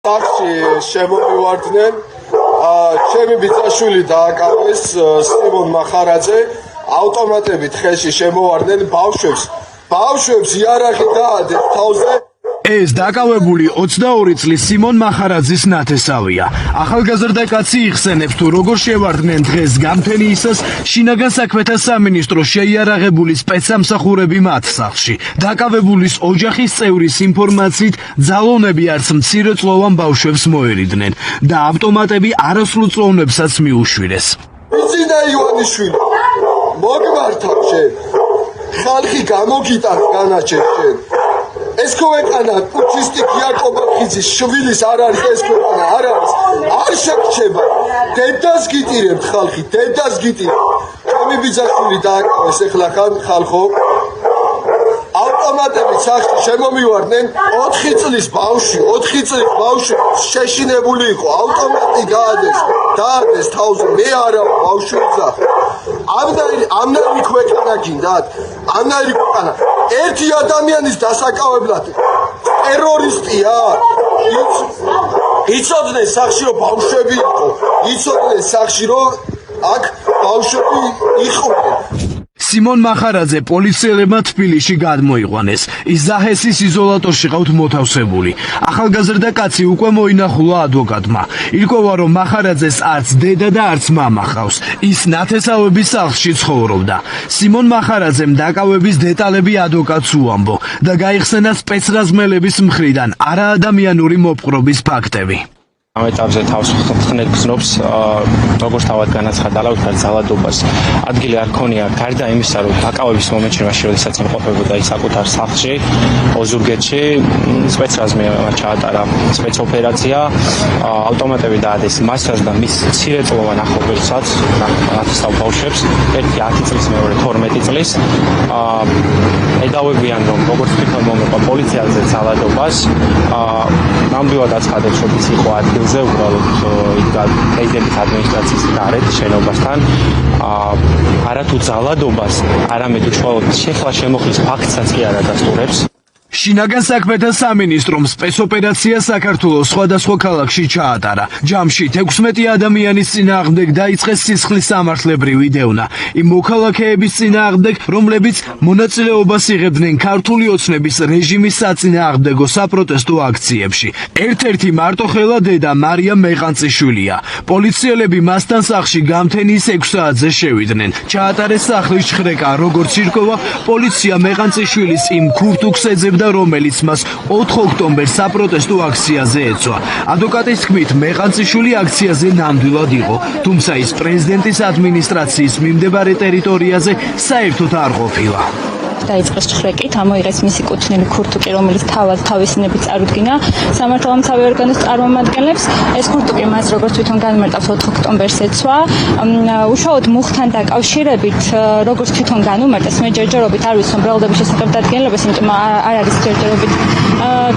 Taxi შემომივარდნენ ჩემი ბიძაშვილი დააკავეს სიმონ მახარაძე ავტომატებით ხელში შემოვარდნენ ბავშვებს იარაღი დაადეს თავზე ეს დაკავებული 22 წლის სიმონ მახარაძის ნათესავია. ახალგაზრდა კაცი იხსენებს თუ როგორ შევარდნენ დღეს გამთენიისას შინაგან საქმეთა სამინისტროს შეიარაღებული სპეცსამსახურები მათ სახლში. დაკავებულის ოჯახის წევრის ინფორმაციით ძალოვნები არც მცირეწლოვან ბავშვებს მოერიდნენ და ავტომატები არასრულ წლოვნებსაც მიუშვირეს. ბიძინა ივანიშვილი მოგმართავ შენ ხალხი გამოგიტანს განაჩენ შენ ეს ქვეყანა პუჩისტიკ იაკობახიძის შვილის არ არის ეს ქვეყანა არ არის არ შეგრჩება დედას გიტირებთ ხალხი დედას გიტირებთ ჩემი ბიძაშვილი დააკავეს ეხლა ხალხო ავტომატებით სახში შემომივარდნენ 4 წლის ბავშვი შეშინებული იყო ავტომატი დაადეს თავზე მე არა ბავშვი ვძახ ამნაირი ქვეყანა გინდათ ამნაირი ქვეყანა ერთი ადამიანის დასაკავებლად ტერორისტია იცოდნენ სახში რომ ბავშვები იყო იცოდნენ სახში რომ აქ ბავშვები იყვნენ სიმონ მახარაძე პოლიციელებმა თბილისში გადმოიყვანეს. ის ზაჰესის იზოლატორში ყავთ მოთავსებული. ახალგაზრდა კაცი უკვე მოინახულა ადვოკატმა. ირკვევა რომ მახარაძეს არც დედა და არც მამა ჰყავს. ის ნათესავების სახლში ცხოვრობდა. სიმონ მახარაძემ დაკავების დეტალები ადვოკატს უამბო და გაიხსენა სპეცრაზმელების მხრიდან არაადამიანური მოპყრობის ფაქტები. ამ ეტაპზე თავს ხნედ გზნობს როგორც თავად განაცხადა ლაუჩარ ძალადობას ადგილი არ ქონია გარდა იმისა რომ დაკავების მომენტში მაშინ როდესაც იმყოფებოდა ის საკუთარ სახლში ოზურგეთში სპეცრაზმი ჩაატარა სპეცოპერაცია ავტომატები დაადეს მასაც და მის მცირეწლოვან ახლობელსაც ნათესავ ბავშვებს ერთი 10 წლის მეორე 12 წლის ედავებიან რომ როგორც თვითონ მომეყვა პოლიციაზე ძალადობას ნამდვილად აცხადებს რომ ის იყო ადგილზე უბრალოდ პრეზიდენტის ადმინისტრაციის გარეთ შენობასთან არათუ ძალადობას არამედ უშუალოდ შეხლა შემოხლის ფაქტსაც კი არ ადასტურებს შინაგან საქმეთა სამინისტრომ სპეცოპერაცია საქართველოს სხვადასხვა ქალაქში ჩაატარა. ჯამში 16 ადამიანის წინააღმდეგ დაიწყეს სისხლის სამართლებრივი დევნა. იმ მოქალაქეების წინააღმდეგ, რომლებიც მონაწილეობას იღებდნენ ქართული ოცნების რეჟიმის საწინააღმდეგო საპროტესტო აქციებში. ერთ-ერთი მარტოხელა დედა მარია მეყანწიშვილია. პოლიციელები მასთან სახლში გამთენის 6 საათზე შევიდნენ. ჩაატარეს სახლის ჩხრეკა, როგორც ირკვევა, პოლიცია მეყანწიშვილის იმ ქურთუქს ეძებდა რომელიც მას 4 ოქტომბერს საპროტესტო აქციაზე ეწვა. ადვოკატის თქმით, მეყანციშვილი აქციაზე ნამდვილად იყო, თუმცა ის პრეზიდენტის ადმინისტრაციის მიმდებარე ტერიტორიაზე საერთოდ არ ყოფილა. დაიწყეს ჩხრეკით, ამოიღეს მისი კუთვნილი ქურთუკი, რომელიც თავად თავისნებით წარუდგინა სამართალმცავი ორგანოს წარმომადგენლებს. ეს ქურთუკი მას როგორც თვითონ განმარტავს 4 ოქტომბერს ეცვა. უშუალოდ მუხთან დაკავშირებით, როგორც თვითონ განუმარტეს, მე ჯერჯერობით არ ვიცი ბრალდების შესახებ დადგენილებას, იმიტომ არ არის ჯერჯერობით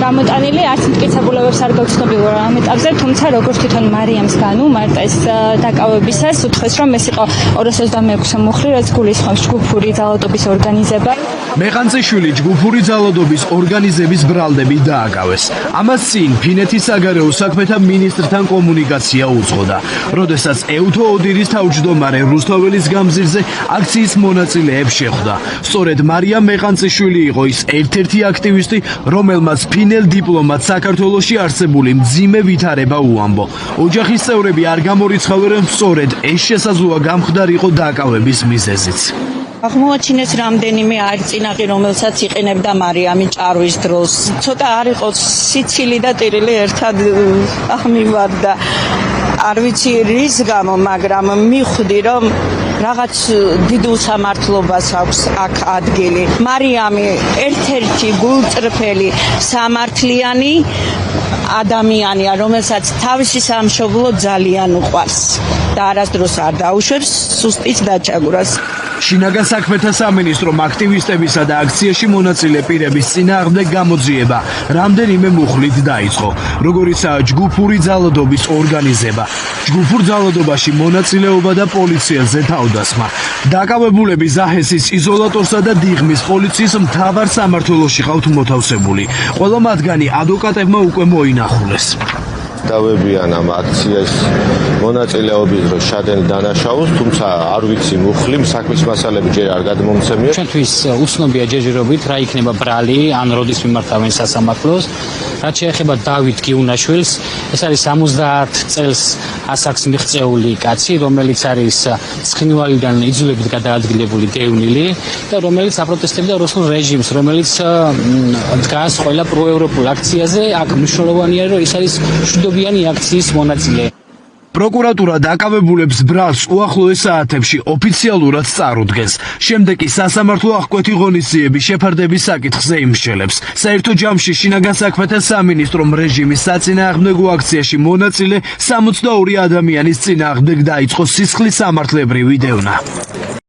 გამოტანილი, არც მტკიცებულებებს არ გავცნობილო ამ ეტაპზე, თუმცა როგორც თვითონ მარიამს განუმარტეს დაკავებისას, უთხრეს რომ ეს იყო 226 მუხლი, რაც გულისხმობს ჯგუფური ძალადობის ორგანიზება. მეყანციშვილი ჯგუფური ძალადობის ორგანიზების ბრალდებით დააკავეს. ამას წინ ფინეთის საგარეო საქმეთა მინისტრთან კომუნიკაცია უწყოდა. როდესაც ეუთო ოდირის თავმჯდომარე რუსთაველის გამზირზე აქციის მონაწილეებს შეხვდა. სწორედ მარია მეყანციშვილი იყო ის ერთ-ერთი აქტივისტი, რომელმაც ფინელ დიპლომატ საქართველოში არსებული მძიმე ვითარება უამბო. ოჯახის წევრები არ გამორიცხავენ, რომ სწორედ ეს შესაძლოა გამხდარიყო დაკავების მიზეზიც. აღმოაჩინეს რამდენიმე არწინაყი, რომელსაც იყენებდა მარიამი ჭარვის დროს. ცოტა არ იყო სიცილი და ტირილი ერთად აღმივარდა. არ ვიცი რის გამო, მაგრამ მიხვდი რომ რაღაც დიდ უსამართლობას აქვს აქ ადგილი. მარიამი ერთ-ერთი გულწრფელი სამართლიანი ადამიანია, რომელსაც თავისი სამშობლო ძალიან უყვარს და არასდროს არ დაუშვებს სუსტის დაჭაგვრას. შინაგან საქმეთა სამინისტრომ აქტივისტებისა და აქციაში მონაწილე პირების წინააღმდეგ გამოძიება რამდენიმე მუხლით დაიწყო, როგორიცაა ჯგუფური ძალადობის ორგანიზება, ჯგუფურ ძალადობაში მონაწილეობა და პოლიციელზე თავდასხმა. დაკავებულები ზაჰესის იზოლატორსა და დიღმის პოლიციის მთავარ სამმართველოში ყავთ მოთავსებული. ყველა მათგანი ადვოკატებმა უკვე მოინახულეს. დავებიან ამ აქციის მონაწილეობის დროს შადენ დანაშაულს, თუმცა არ ვიცი მუხლი საქმის მასალები ჯერ არ გადმომცემია. ჩვენთვის უცნობია ჯერჯერობით რა იქნება ბრალი ან როდის მიმართავენ სასამართლოს. რაც შეეხება დავით გიუნაშვილს, ეს არის 70 წელს ასაკს მიღწეული კაცი, რომელიც არის ცხინვალიდან იძულებით გადაადგილებული დევნილი და რომელიც აპროტესტებდა რუსულ რეჟიმს, რომელიც დგას ყველა პროევროპულ აქციაზე. აქ მნიშვნელოვანია, რომ ეს არის მშვიდობიანი აქციის მონაწილე. პროკურატურა დაკავებულებს ბრალს უახლოეს საათებში ოფიციალურად წარუდგენს. შემდეგ კი სასამართლო აღკვეთი ღონისძიების შეფარდების საკითხზე იმსჯელებს. საერთო ჯამში შინაგან საქმეთა სამინისტრომ რეჟიმის საწინააღმდეგო აქციაში მონაწილე 62 ადამიანის წინააღმდეგ დაიწყო სისხლის სამართლებრივი დევნა.